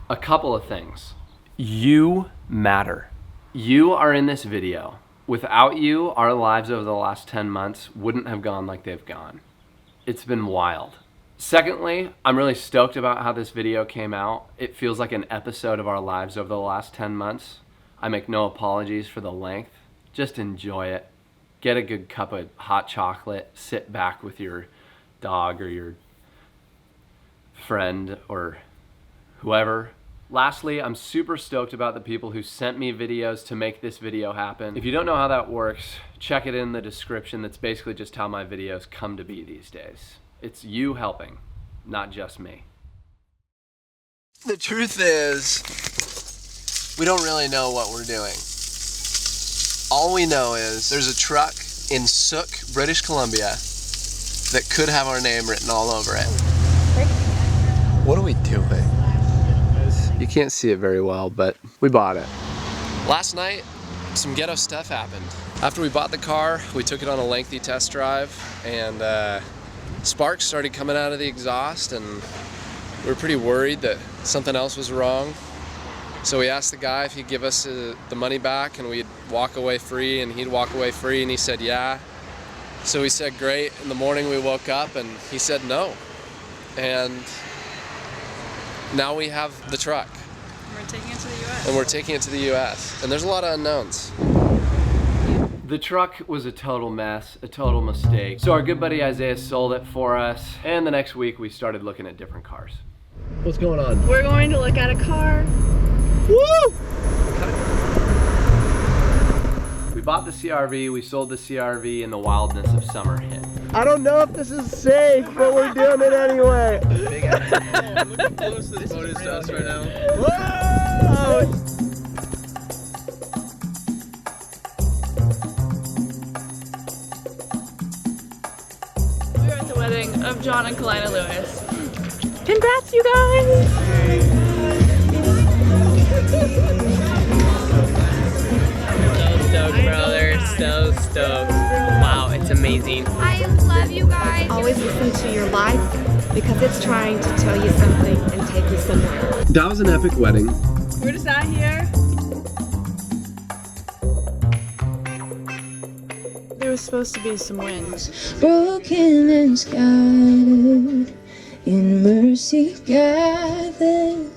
A couple of things. You matter. You are in this video. Without you, our lives over the last 10 months wouldn't have gone like they've gone. It's been wild. Secondly, I'm really stoked about how this video came out. It feels like an episode of our lives over the last 10 months. I make no apologies for the length. Just enjoy it. Get a good cup of hot chocolate, sit back with your dog or your friend or whoever. Lastly, I'm super stoked about the people who sent me videos to make this video happen. If you don't know how that works, check it in the description. That's basically just how my videos come to be these days. It's you helping, not just me. The truth is, we don't really know what we're doing. All we know is there's a truck in Sook, British Columbia that could have our name written all over it. What are we doing? You can't see it very well, but we bought it. Last night, some ghetto stuff happened. After we bought the car, we took it on a lengthy test drive, and sparks started coming out of the exhaust, and we were pretty worried that something else was wrong. So we asked the guy if he'd give us the money back and we'd walk away free, and he'd walk away free, and he said yeah. So we said great. In the morning we woke up and he said no. And now we have the truck. We're taking it to the US. And we're taking it to the US. And there's a lot of unknowns. The truck was a total mess, a total mistake. So our good buddy Isaiah sold it for us, and the next week we started looking at different cars. What's going on? We're going to look at a car. Woo! We bought the CRV, we sold the CRV, and the wildness of summer hit. I don't know if this is safe, but we're doing it anyway. Look how close this boat is to us right now. Whoa! We're at the wedding of John and Kalina Lewis. Congrats, you guys! So stoked, brother. So stoked. Wow, it's amazing. I love you guys. Always listen to your life because it's trying to tell you something and take you somewhere. That was an epic wedding. We're just out here. There was supposed to be some wind. Broken and scattered, in mercy gathered,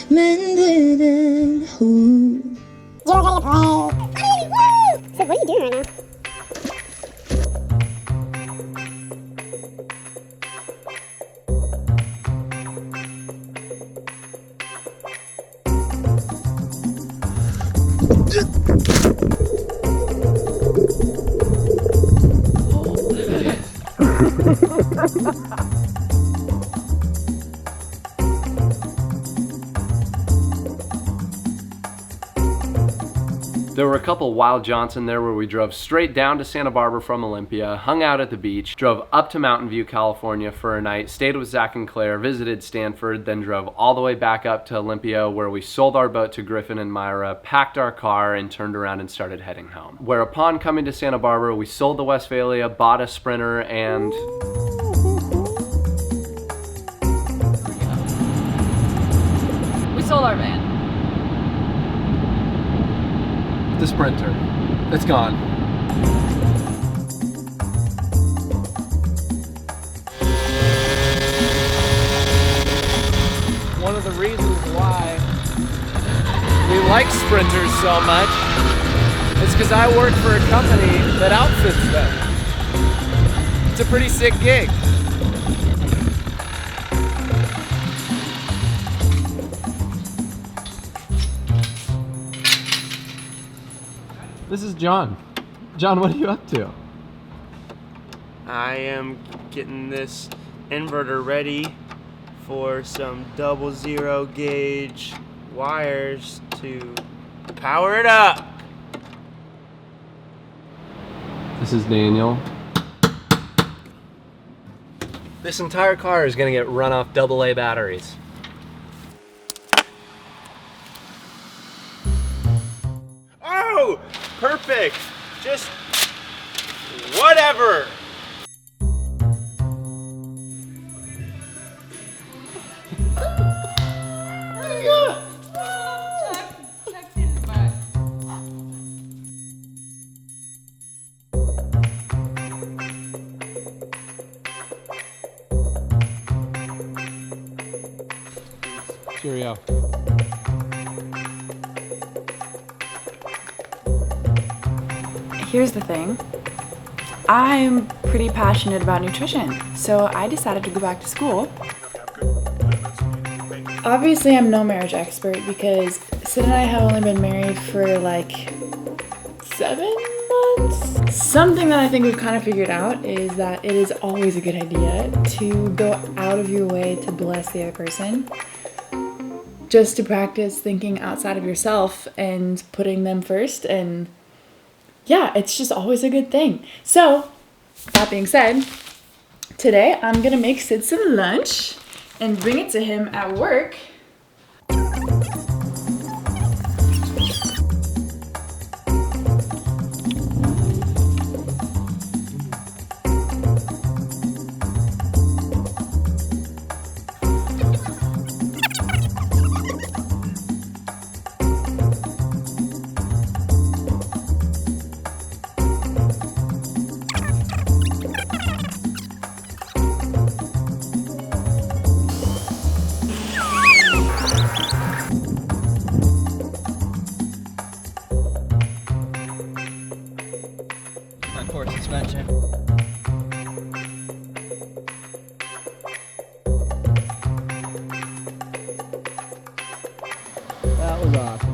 mended and whole. You're gonna play. Hey, woo! So what are you doing right now? There were a couple wild jaunts in there where we drove straight down to Santa Barbara from Olympia, hung out at the beach, drove up to Mountain View, California for a night, stayed with Zach and Claire, visited Stanford, then drove all the way back up to Olympia where we sold our boat to Griffin and Myra, packed our car, and turned around and started heading home. Where upon coming to Santa Barbara, we sold the Westphalia, bought a Sprinter, and We sold our van. The Sprinter. It's gone. one of the reasons why we like Sprinters so much is because I work for a company that outfits them. It's a pretty sick gig. This is John. John, what are you up to? I am getting this inverter ready for some 00 gauge wires to power it up. This is Daniel. This entire car is gonna get run off AA batteries. Oh, perfect. Just whatever. Cheerio. Here's the thing. I'm pretty passionate about nutrition, so I decided to go back to school. Obviously, I'm no marriage expert because Sid and I have only been married for like 7 months. Something that I think we've kind of figured out is that it is always a good idea to go out of your way to bless the other person. Just to practice thinking outside of yourself and putting them first, and yeah, it's just always a good thing. So, that being said, today I'm gonna make Sid some lunch and bring it to him at work. Core suspension. That was awesome.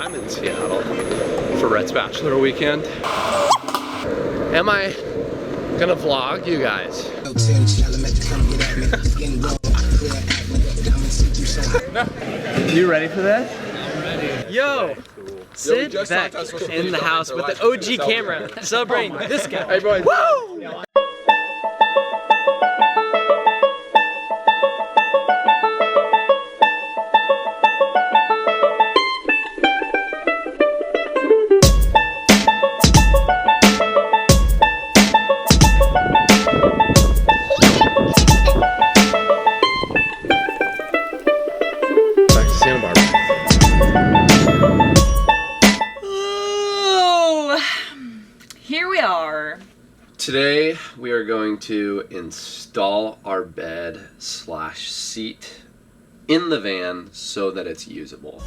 I'm in Seattle for Rhett's Bachelor Weekend. Am I gonna vlog you guys? You ready for this? I'm ready. Yo! Sid back in the house with the OG camera, celebrating this guy. Hey boys. Woo! Back to Santa Barbara. Oh, here we are. Today we are going to install our bed / seat in the van so that it's usable.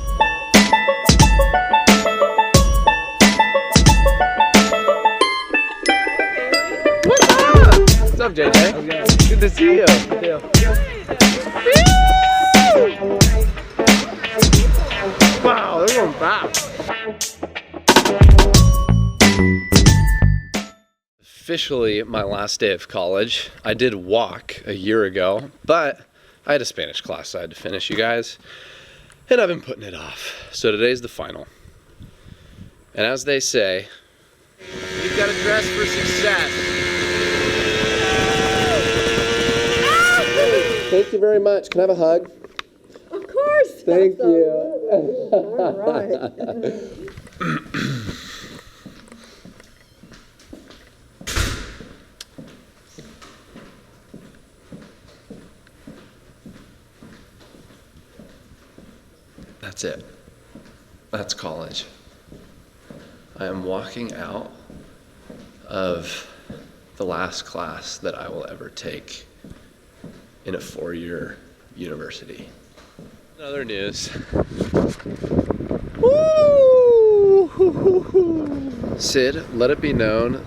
What's up, JJ? Okay. Good to see you. Wow, they're going fast. Officially my last day of college. I did walk a year ago, but I had a Spanish class I had to finish, you guys, and I've been putting it off. So today's the final. And as they say, you've got to dress for success. Thank you very much. Can I have a hug? Of course. Thank you. All right. That's it. That's college. I am walking out of the last class that I will ever take in a 4-year university. In other news. Woo! Sid, let it be known,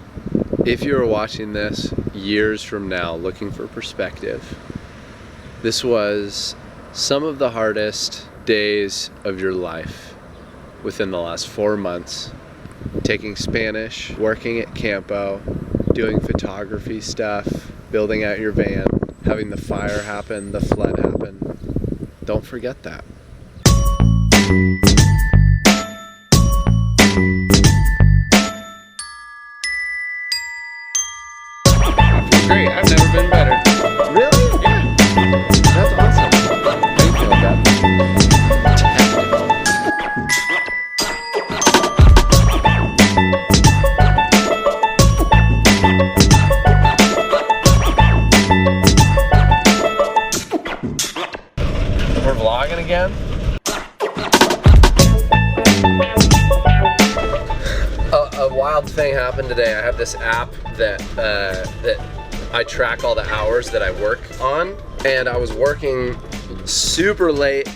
if you are watching this years from now looking for perspective, this was some of the hardest days of your life within the last 4 months. Taking Spanish, working at Campo, doing photography stuff, building out your van, having the fire happen, the flood happen. Don't forget that. Great, I've never been better. Really? Yeah. That's awesome. How you feeling, Dad? Technical. thing happened today. I have this app that I track all the hours that I work on, and I was working super late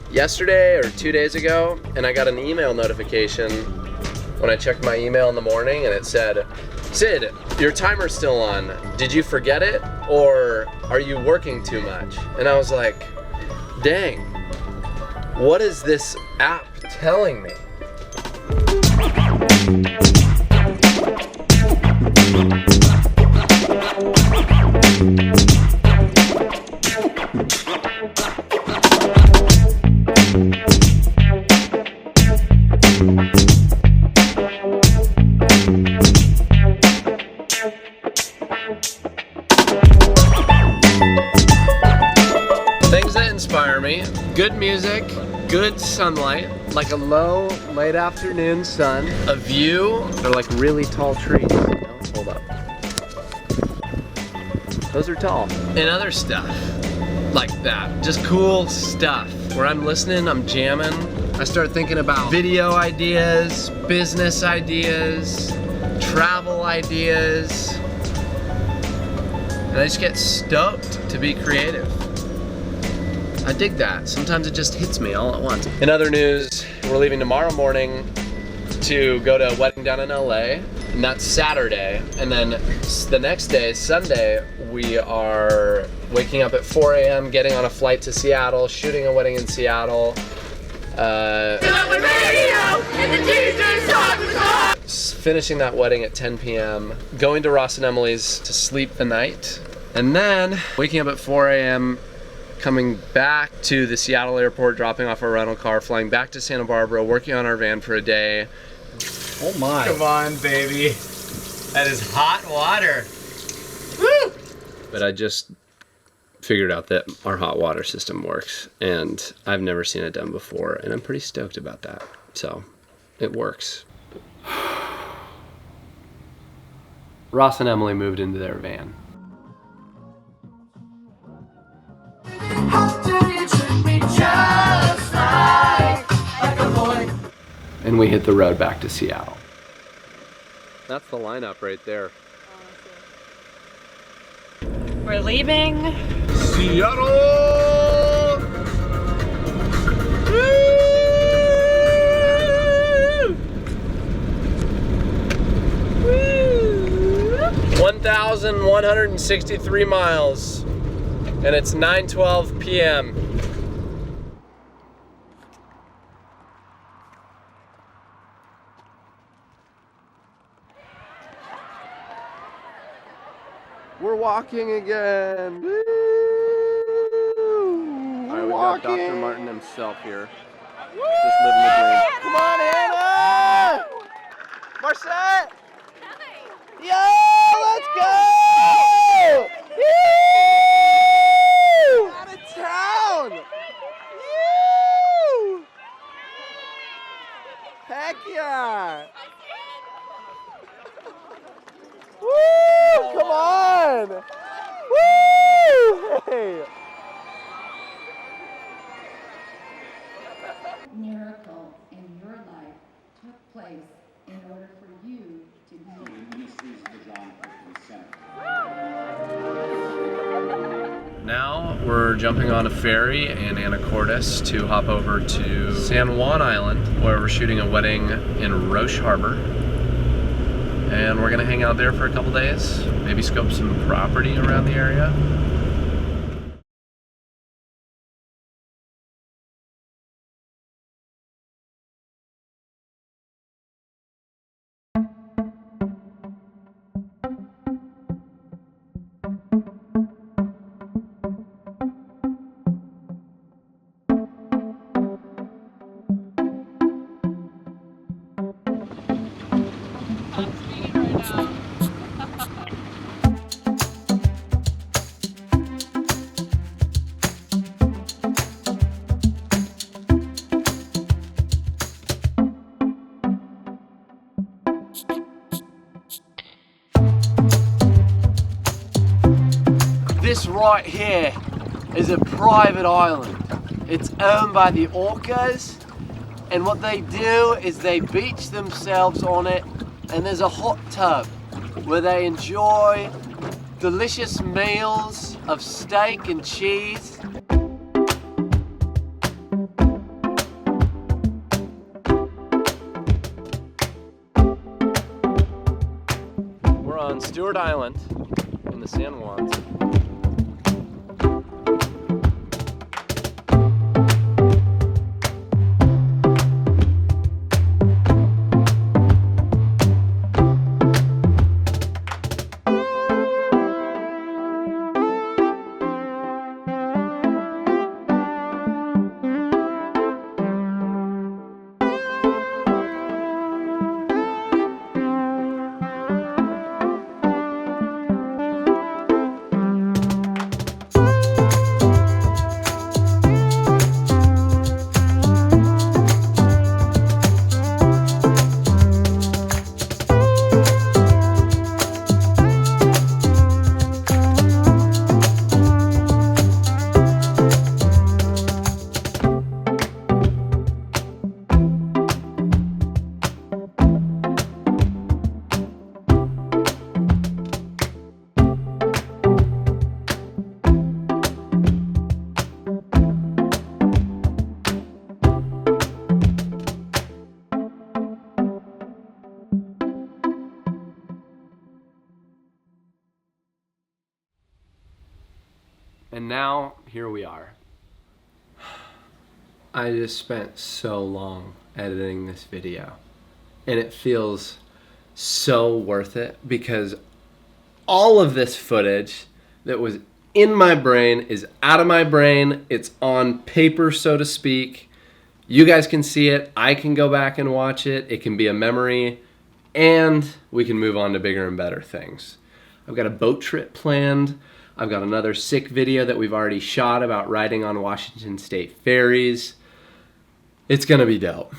yesterday or 2 days ago, and I got an email notification when I checked my email in the morning, and it said, "Sid, your timer's still on. Did you forget it, or are you working too much?" And I was like, dang, what is this app telling me? Things that inspire me: good music, good sunlight, like a low, late afternoon sun, a view, they're like really tall trees, you know? Hold up. Those are tall. And other stuff like that, just cool stuff. Where I'm listening, I'm jamming, I start thinking about video ideas, business ideas, travel ideas, and I just get stoked to be creative. I dig that. Sometimes it just hits me all at once. In other news, we're leaving tomorrow morning to go to a wedding down in LA, and that's Saturday. And then the next day, Sunday, we are waking up at 4 a.m., getting on a flight to Seattle, shooting a wedding in Seattle. Finishing that wedding at 10 p.m., going to Ross and Emily's to sleep the night, and then waking up at 4 a.m., coming back to the Seattle airport, dropping off our rental car, flying back to Santa Barbara, working on our van for a day. Oh my. Come on, baby. That is hot water. Woo! But I just figured out that our hot water system works, and I've never seen it done before, and I'm pretty stoked about that. So it works. Ross and Emily moved into their van. And we hit the road back to Seattle. That's the lineup right there. We're leaving. Seattle! Woo! 1,163 miles, and it's 9:12 p.m. We're walking again. Woo! All right, we got Dr. Martin himself here. Just living the dream. Come on, Hannah! Marcette! Yo, let's go! Woo! Out of town! Woo! Heck yeah! Woo! Come on! Woo! Hey! Miracle in your life took place in order for you to be. Now we're jumping on a ferry in Anacortes to hop over to San Juan Island, where we're shooting a wedding in Roche Harbor. And we're gonna hang out there for a couple days, maybe scope some property around the area. This right here is a private island. It's owned by the orcas, and what they do is they beach themselves on it and there's a hot tub where they enjoy delicious meals of steak and cheese. We're on Stewart Island in the San Juans. And now, here we are. I just spent so long editing this video, and it feels so worth it because all of this footage that was in my brain is out of my brain. It's on paper, so to speak. You guys can see it. I can go back and watch it. It can be a memory, and we can move on to bigger and better things. I've got a boat trip planned. I've got another sick video that we've already shot about riding on Washington State ferries. It's gonna be dope.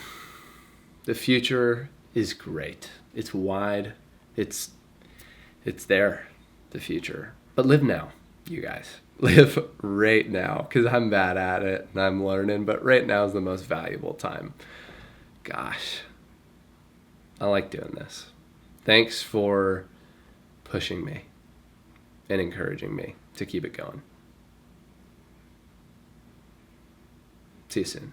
The future is great. It's wide. It's there, the future. But live now, you guys. Live right now, because I'm bad at it and I'm learning, but right now is the most valuable time. Gosh, I like doing this. Thanks for pushing me and encouraging me to keep it going. See you soon.